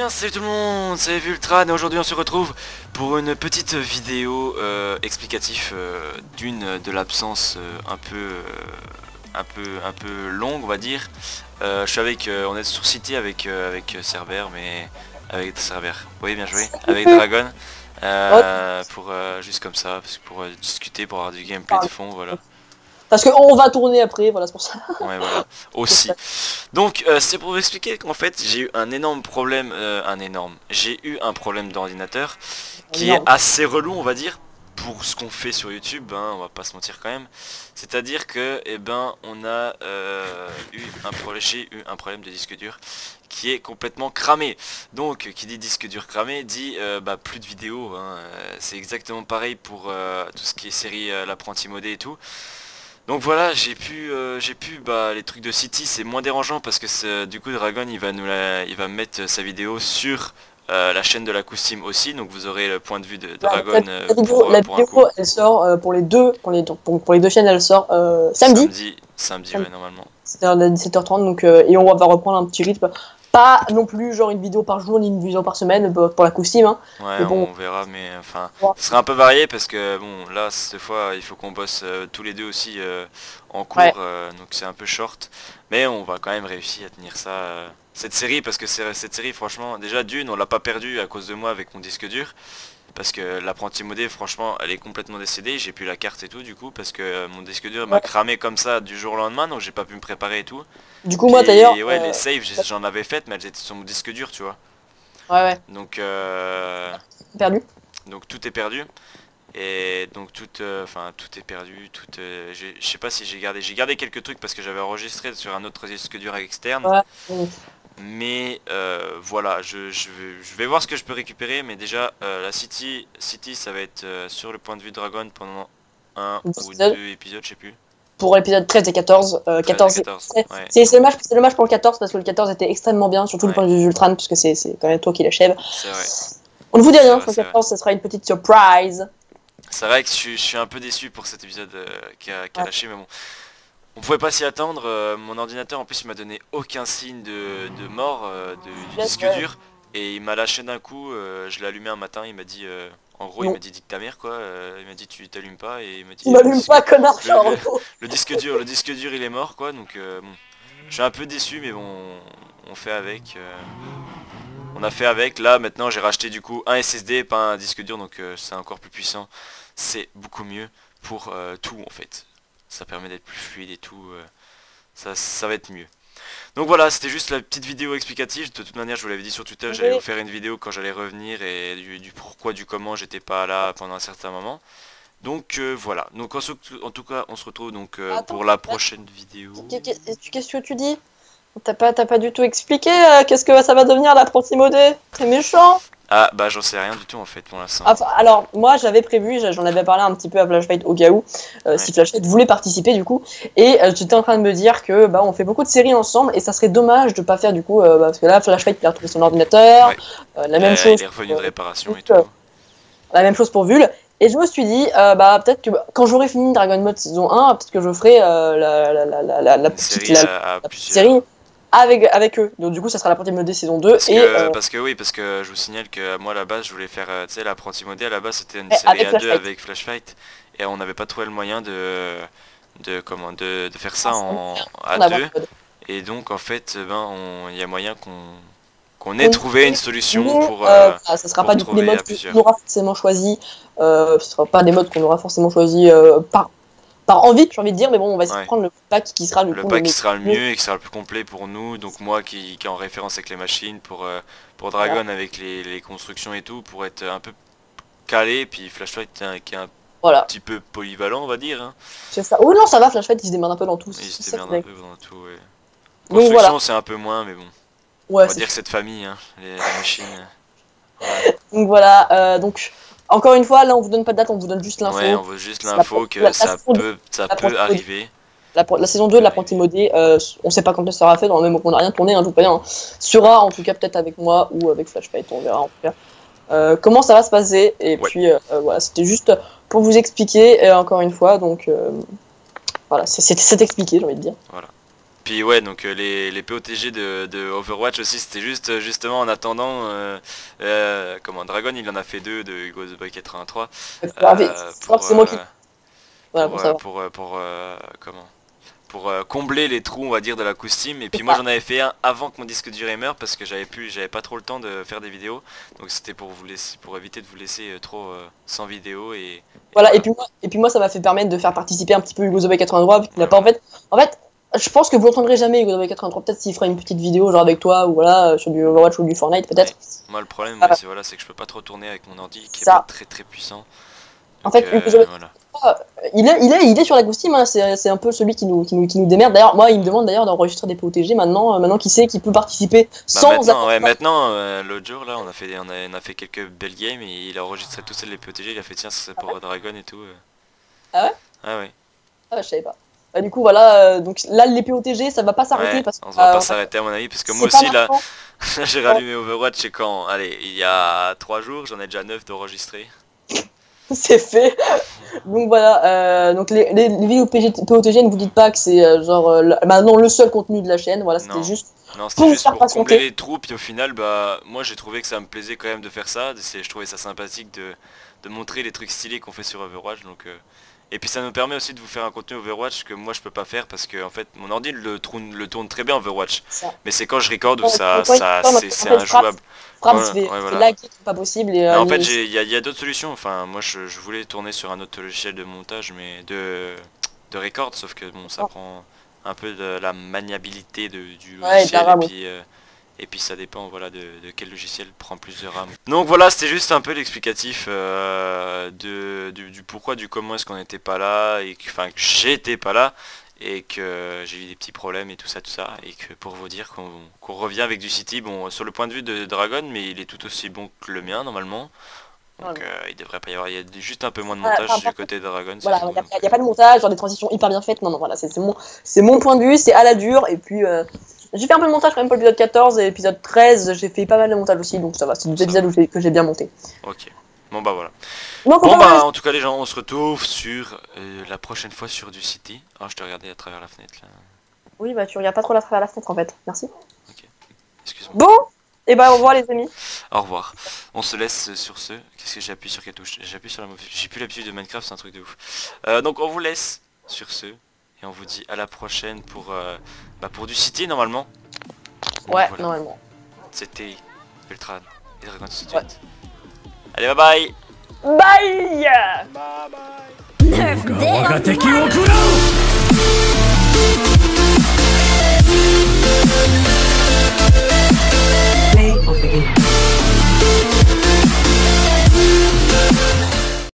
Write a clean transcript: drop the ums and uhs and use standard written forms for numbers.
bien, salut tout le monde, c'est Vultran et aujourd'hui on se retrouve pour une petite vidéo explicative de l'absence un peu longue, on va dire. Je suis avec, on est sur City avec Cerber, mais avec Cerber. Oui, bien joué, avec Dragon. Pour juste comme ça, pour discuter, pour avoir du gameplay de fond, voilà. Parce qu'on va tourner après, voilà, c'est pour ça. Ouais, voilà, aussi. Donc, c'est pour vous expliquer qu'en fait, j'ai eu un énorme problème, j'ai eu un problème d'ordinateur qui est assez relou, on va dire, pour ce qu'on fait sur YouTube, hein, on va pas se mentir quand même. C'est-à-dire que, eh ben, on a j'ai eu un problème de disque dur qui est complètement cramé. Donc, qui dit disque dur cramé, dit plus de vidéos, hein. C'est exactement pareil pour tout ce qui est série l'apprenti modé et tout. Donc voilà, j'ai pu les trucs de City, c'est moins dérangeant parce que du coup Dragon il va mettre sa vidéo sur la chaîne de la Coustim aussi, donc vous aurez le point de vue de Dragon la vidéo elle sort pour les deux chaînes, elle sort samedi. Samedi ouais, normalement. C'est à 17h30 donc et on va reprendre un petit rythme. Pas non plus genre une vidéo par jour ni une vidéo par semaine pour la Coustim, hein. Ouais, bon, on verra, mais enfin, ce sera un peu varié parce que bon, là cette fois il faut qu'on bosse tous les deux aussi en cours, donc c'est un peu short, mais on va quand même réussir à tenir ça, cette série, parce que cette série franchement, déjà d'une, on l'a pas perdue à cause de moi avec mon disque dur, parce que l'apprenti modé franchement elle est complètement décédée, j'ai plus la carte et tout du coup, parce que mon disque dur m'a cramé comme ça du jour au lendemain, donc j'ai pas pu me préparer et tout. Du coup, moi d'ailleurs. Ouais, les saves j'en avais fait, mais elles étaient sur mon disque dur, tu vois. Ouais. Donc Perdu. Donc tout est perdu. Et donc tout est perdu. Je sais pas si j'ai gardé quelques trucs parce que j'avais enregistré sur un autre disque dur externe. Ouais. Mais voilà, je vais voir ce que je peux récupérer. Mais déjà la City ça va être sur le point de vue Dragon pendant un ou deux épisodes, je sais plus. Pour l'épisode 13 et 14. 14 ouais. C'est dommage pour le 14 parce que le 14 était extrêmement bien, surtout le point de vue Ultran, puisque c'est quand même toi qui l'achève. C'est vrai. On ne vous dit rien, pour le 14 ce sera une petite surprise. C'est vrai que je suis un peu déçu pour cet épisode qui a lâché, mais bon. On pouvait pas s'y attendre, mon ordinateur en plus il m'a donné aucun signe de mort du disque dur. Et il m'a lâché d'un coup, je l'ai allumé un matin, il m'a dit... En gros, il m'a dit dicte ta mère quoi, il m'a dit tu t'allumes pas et il m'a dit... Tu m'allumes pas connard, le disque dur il est mort quoi, donc bon, je suis un peu déçu mais bon, on fait avec. On a fait avec, là maintenant j'ai racheté du coup un SSD, pas un disque dur, donc c'est encore plus puissant, c'est beaucoup mieux pour tout en fait. Ça permet d'être plus fluide et tout, ça va être mieux. Donc voilà, c'était juste la petite vidéo explicative. De toute manière, je vous l'avais dit sur Twitter, j'allais vous faire une vidéo quand j'allais revenir et du pourquoi, du comment j'étais pas là pendant un certain moment. Donc voilà, donc en tout cas on se retrouve donc pour la prochaine vidéo. Qu'est-ce que tu dis? T'as pas du tout expliqué qu'est-ce que ça va devenir l'apprenti modé? Très méchant. Ah bah j'en sais rien du tout en fait pour l'instant. Enfin, alors moi j'avais prévu, j'en avais parlé un petit peu à Flashfight au cas où, si Flashfight voulait participer du coup, et j'étais en train de me dire que on fait beaucoup de séries ensemble et ça serait dommage de pas faire du coup, parce que là Flashfight il a retrouvé son ordinateur, la même chose. Il est revenu de réparation et tout. La même chose pour Vul, et je me suis dit peut-être que quand j'aurai fini Dragon Mode saison 1, peut-être que je ferai la petite série. Avec eux, donc du coup ça sera l'apprenti modé saison 2 parce que je vous signale que moi à la base je voulais faire tu sais l'apprenti modé à la base c'était une série à 2 avec Flashfight et on n'avait pas trouvé le moyen de faire ça à 2 et donc en fait il y a moyen qu'on ait trouvé une solution pour ça sera pas du coup des modes qu'on aura forcément choisi, ce sera pas des modes qu'on aura forcément choisi par envie, j'ai envie de dire, mais bon, on va essayer de prendre le pack qui sera le pack qui sera le mieux et qui sera le plus complet pour nous. Donc moi qui est en référence avec les machines, pour Dragon avec les constructions et tout, pour être un peu calé, puis Flashfight qui est un petit peu polyvalent, on va dire. Hein. C'est ça. Oh non, ça va, Flashfight il se démerde un peu dans tout. Il se démerde un peu dans tout, ouais. Construction c'est un peu moins, mais bon. On va dire que cette famille, hein, les machines. Donc voilà, donc... Encore une fois, là on vous donne pas de date, on vous donne juste l'info. Ouais, on veut juste l'info que ça peut arriver. La saison 2 de l'apprenti modé, on sait pas quand elle sera faite, dans le même on n'a rien tourné, hein, je vous préviens. Sera en tout cas peut-être avec moi ou avec Flashfight, on verra en tout cas. Comment ça va se passer, et puis voilà, c'était juste pour vous expliquer, encore une fois, donc voilà, c'est expliqué, j'ai envie de dire. Voilà. Puis ouais, donc les POTG de Overwatch aussi, c'était juste justement en attendant, comment, Dragon il en a fait 2 de Hugo the Boy 83 c'est moi qui... Voilà, comment, pour combler les trous on va dire de la Steam. Et puis moi j'en avais fait un avant que mon disque dur meure parce que j'avais pas trop le temps de faire des vidéos, donc c'était pour vous laisser, pour éviter de vous laisser trop sans vidéo et voilà. Et puis moi ça m'a fait permettre de faire participer un petit peu Hugo the Boy 83 vu qu'il n'a pas en fait je pense que vous l'entendrez jamais Hugo the Boy 83, peut-être s'il fera une petite vidéo genre avec toi ou voilà sur du Overwatch ou du Fortnite peut-être. Ouais. Moi le problème c'est que je peux pas trop tourner avec mon ordi qui est pas très très puissant. Donc, en fait Hugo the Boy 83, il est sur la Steam, hein, c'est un peu celui qui nous démerde. D'ailleurs moi il me demande d'ailleurs d'enregistrer des POTG maintenant qu'il sait qu'il peut participer sans maintenant l'autre jour là on a fait quelques belles games et il a enregistré tous les POTG, il a fait tiens c'est pour Dragon et tout. Ah ouais? Ah ouais. Ah je savais pas. Du coup voilà, donc là les POTG ça va pas s'arrêter parce que on va pas s'arrêter à mon avis parce que moi aussi là j'ai rallumé Overwatch et quand allez il y a 3 jours j'en ai déjà 9 d'enregistrés. C'est fait. Donc voilà, donc les vidéos POTG ne vous dites pas que c'est genre maintenant le seul contenu de la chaîne, voilà c'était juste pour combler les trous. Puis au final bah moi j'ai trouvé que ça me plaisait quand même de faire ça, je trouvais ça sympathique de montrer les trucs stylés qu'on fait sur Overwatch donc et puis ça nous permet aussi de vous faire un contenu Overwatch que moi je peux pas faire parce que en fait mon ordi le tourne très bien Overwatch, mais c'est quand je record où c'est injouable. C'est là qui est pas possible. Et, en fait il y a d'autres solutions, enfin moi je voulais tourner sur un autre logiciel de montage mais de record, sauf que bon ça prend un peu de la maniabilité du logiciel et puis ça dépend voilà de quel logiciel prend plus de RAM. Donc voilà c'était juste un peu l'explicatif du pourquoi du comment est-ce qu'on n'était pas là et que j'étais pas là et que j'ai eu des petits problèmes et tout ça et que pour vous dire qu'on revient avec du City, bon sur le point de vue de Dragon mais il est tout aussi bon que le mien normalement. Donc il devrait pas y avoir, il y a juste un peu moins de montage du côté de Dragon. Voilà, il n'y a pas de montage, genre des transitions hyper bien faites, non voilà c'est mon point de vue, c'est à la dure et puis j'ai fait un peu de montage quand même pour l'épisode 14 et l'épisode 13, j'ai fait pas mal de montage aussi donc ça va, c'est des épisodes que j'ai bien monté. Ok, bon bah voilà. Donc, en tout cas les gens on se retrouve sur la prochaine fois sur du City. Oh je te regardais à travers la fenêtre là. Oui bah tu regardes pas trop à travers la fenêtre en fait, merci. Ok, excuse-moi. Bon, et bah au revoir les amis. Au revoir. On se laisse sur ce. Qu'est-ce que j'appuie sur quelle touche? J'appuie sur la mauvaise. J'ai plus l'habitude de Minecraft, c'est un truc de ouf. Donc on vous laisse sur ce. Et on vous dit à la prochaine pour du City normalement. Ouais, voilà. Normalement. C'était Beltrán et Dragon Studio. Allez bye bye. Bye. Bye bye.